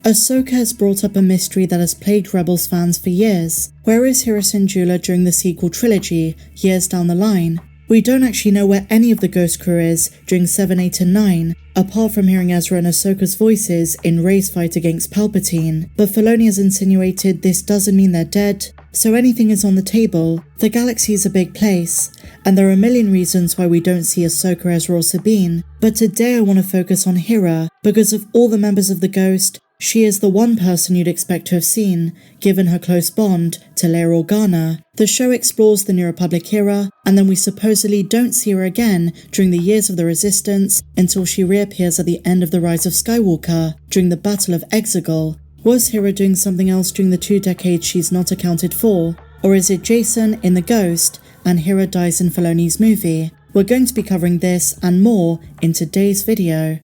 Ahsoka has brought up a mystery that has plagued Rebels fans for years. Where is Hera Syndulla during the sequel trilogy, years down the line? We don't actually know where any of the Ghost crew is during 7, 8 and 9, apart from hearing Ezra and Ahsoka's voices in Rey's fight against Palpatine, but Filoni has insinuated this doesn't mean they're dead, so anything is on the table. The galaxy is a big place, and there are a million reasons why we don't see Ahsoka, Ezra or Sabine, but today I want to focus on Hera, because of all the members of the Ghost, she is the one person you'd expect to have seen, given her close bond to Leia Organa. The show explores the New Republic era, and then we supposedly don't see her again during the years of the Resistance until she reappears at the end of the Rise of Skywalker, during the Battle of Exegol. Was Hera doing something else during the 2 decades she's not accounted for? Or is it Jason in The Ghost, and Hera dies in Filoni's movie? We're going to be covering this and more in today's video.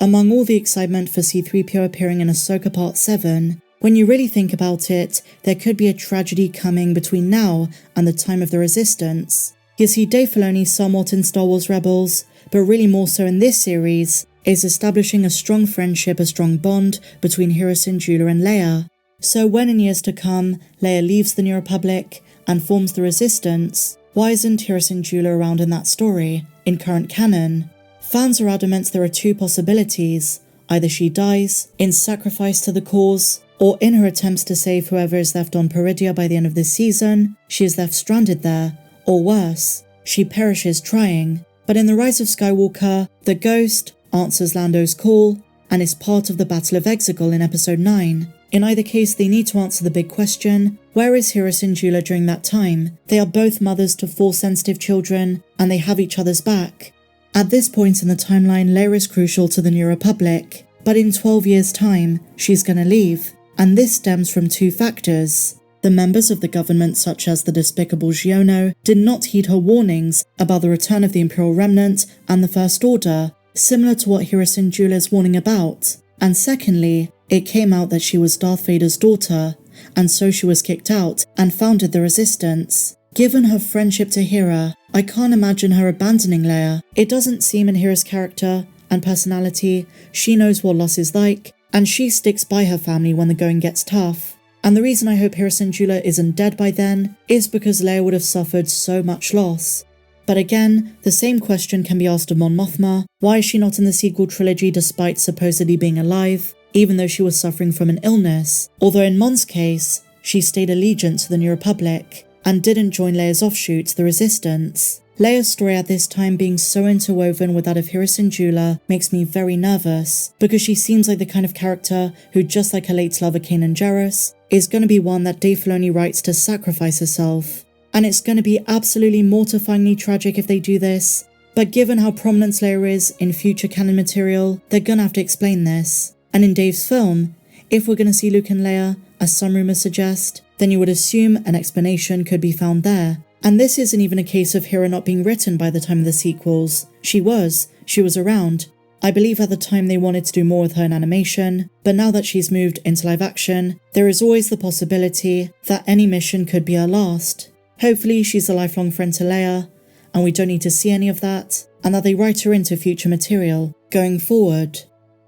Among all the excitement for C-3PO appearing in Ahsoka Part 7, when you really think about it, there could be a tragedy coming between now and the time of the Resistance. You see, Dave Filoni somewhat in Star Wars Rebels, but really more so in this series, is establishing a strong friendship, a strong bond between Hera Syndulla and Leia. So when in years to come, Leia leaves the New Republic and forms the Resistance, why isn't Hera Syndulla around in that story, in current canon? Fans are adamant there are 2 possibilities. Either she dies, in sacrifice to the cause, or in her attempts to save whoever is left on Peridea by the end of this season, she is left stranded there, or worse, she perishes trying. But in the Rise of Skywalker, the Ghost answers Lando's call, and is part of the Battle of Exegol in Episode 9. In either case, they need to answer the big question, where is Hera Syndulla during that time? They are both mothers to 4 sensitive children, and they have each other's back. At this point in the timeline, Leia is crucial to the New Republic, but in 12 years' time, she's gonna leave, and this stems from 2 factors. The members of the government, such as the despicable Xiono, did not heed her warnings about the return of the Imperial Remnant and the First Order, similar to what Hera Syndulla is warning about. And secondly, it came out that she was Darth Vader's daughter, and so she was kicked out and founded the Resistance. Given her friendship to Hera, I can't imagine her abandoning Leia. It doesn't seem in Hera's character and personality, she knows what loss is like, and she sticks by her family when the going gets tough. And the reason I hope Hera Syndulla isn't dead by then is because Leia would have suffered so much loss. But again, the same question can be asked of Mon Mothma. Why is she not in the sequel trilogy despite supposedly being alive, even though she was suffering from an illness? Although in Mon's case, she stayed allegiant to the New Republic, and didn't join Leia's offshoot, the Resistance. Leia's story at this time being so interwoven with that of Hera Syndulla makes me very nervous, because she seems like the kind of character who, just like her late lover Kanan Jarrus, is going to be one that Dave Filoni writes to sacrifice herself. And it's going to be absolutely mortifyingly tragic if they do this, but given how prominent Leia is in future canon material, they're going to have to explain this. And in Dave's film, if we're going to see Luke and Leia, as some rumors suggest, then you would assume an explanation could be found there. And this isn't even a case of Hera not being written by the time of the sequels. She was around. I believe at the time they wanted to do more with her in animation, but now that she's moved into live action, there is always the possibility that any mission could be her last. Hopefully she's a lifelong friend to Leia, and we don't need to see any of that, and that they write her into future material going forward.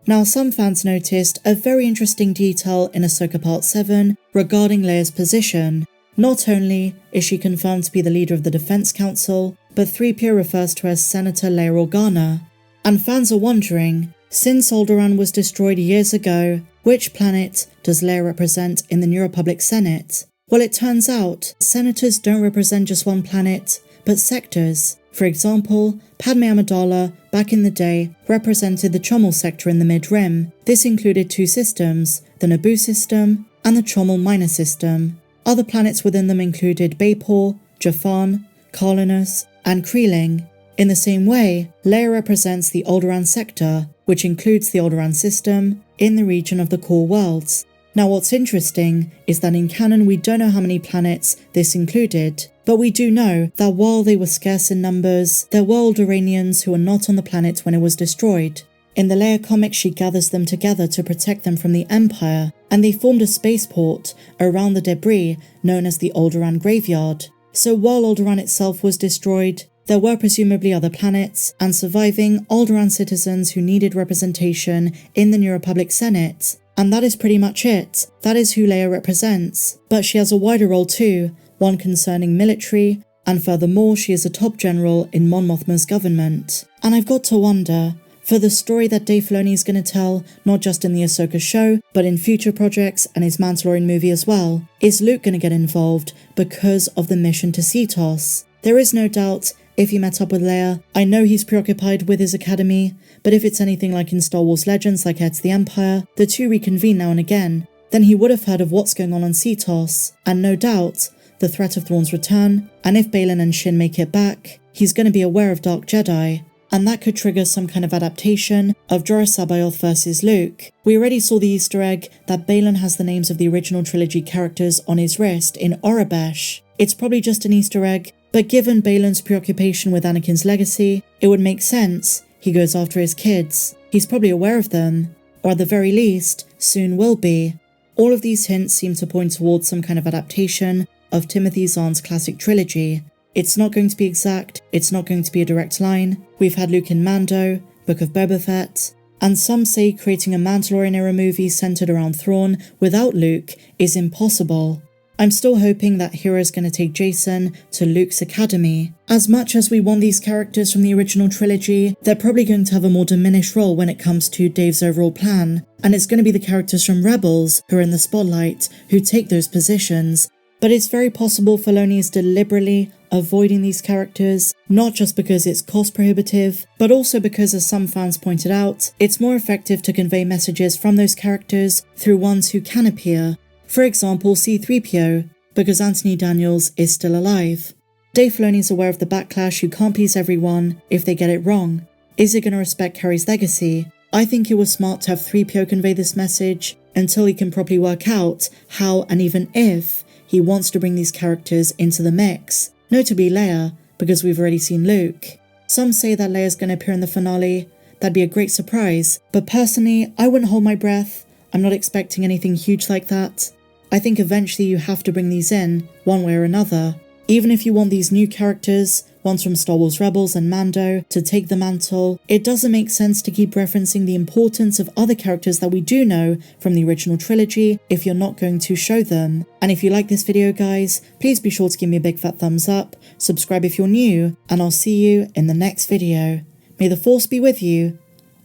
Now, some fans noticed a very interesting detail in Ahsoka Part 7 regarding Leia's position. Not only is she confirmed to be the leader of the Defense Council, but 3PO refers to her as Senator Leia Organa. And fans are wondering, since Alderaan was destroyed years ago, which planet does Leia represent in the New Republic Senate? Well, it turns out, senators don't represent just one planet, but sectors. For example, Padme Amidala, back in the day, represented the Chomel sector in the Mid-Rim. This included 2 systems, the Naboo system and the Chomel Minor system. Other planets within them included Bapor, Jafan, Karlinus, and Kreeling. In the same way, Leia represents the Alderaan sector, which includes the Alderaan system, in the region of the Core Worlds. Now what's interesting is that in canon we don't know how many planets this included, but we do know that while they were scarce in numbers, there were Alderaanians who were not on the planet when it was destroyed. In the Leia comic, she gathers them together to protect them from the Empire, and they formed a spaceport around the debris known as the Alderaan Graveyard. So while Alderaan itself was destroyed, there were presumably other planets and surviving Alderaan citizens who needed representation in the New Republic Senate. And that is pretty much it. That is who Leia represents. But she has a wider role too, one concerning military, and furthermore she is a top general in Mon Mothma's government. And I've got to wonder, for the story that Dave Filoni is going to tell, not just in the Ahsoka show, but in future projects and his Mandalorian movie as well, is Luke going to get involved because of the mission to Cetos? There is no doubt, if he met up with Leia, I know he's preoccupied with his academy, but if it's anything like in Star Wars Legends like Heir to the Empire, the two reconvene now and again, then he would have heard of what's going on Cetos, and no doubt, the threat of Thrawn's return, and if Baylan and Shin make it back, he's going to be aware of Dark Jedi. And that could trigger some kind of adaptation of Jorah Sabayoth versus Luke. We already saw the Easter egg that Baylan has the names of the original trilogy characters on his wrist in Orabesh. It's probably just an Easter egg, but given Baylan's preoccupation with Anakin's legacy, it would make sense he goes after his kids. He's probably aware of them, or at the very least, soon will be. All of these hints seem to point towards some kind of adaptation of Timothy Zahn's classic trilogy. It's not going to be exact, it's not going to be a direct line. We've had Luke in Mando, Book of Boba Fett, and some say creating a Mandalorian-era movie centered around Thrawn without Luke is impossible. I'm still hoping that Hera is going to take Jason to Luke's academy. As much as we want these characters from the original trilogy, they're probably going to have a more diminished role when it comes to Dave's overall plan, and it's going to be the characters from Rebels who are in the spotlight who take those positions. But it's very possible Filoni is deliberately avoiding these characters, not just because it's cost prohibitive, but also because, as some fans pointed out, it's more effective to convey messages from those characters through ones who can appear. For example, C-3PO, because Anthony Daniels is still alive. Dave Filoni is aware of the backlash who can't please everyone if they get it wrong. Is he going to respect Carrie's legacy? I think it was smart to have 3PO convey this message until he can properly work out how and even if he wants to bring these characters into the mix. Notably Leia, because we've already seen Luke. Some say that Leia's going to appear in the finale. That'd be a great surprise, but personally, I wouldn't hold my breath. I'm not expecting anything huge like that. I think eventually you have to bring these in, one way or another. Even if you want these new characters, ones from Star Wars Rebels and Mando, to take the mantle, it doesn't make sense to keep referencing the importance of other characters that we do know from the original trilogy if you're not going to show them. And if you like this video, guys, please be sure to give me a big fat thumbs up, subscribe if you're new, and I'll see you in the next video. May the Force be with you,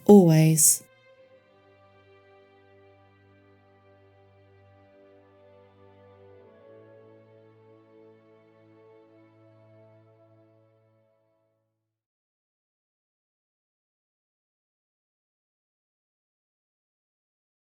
always.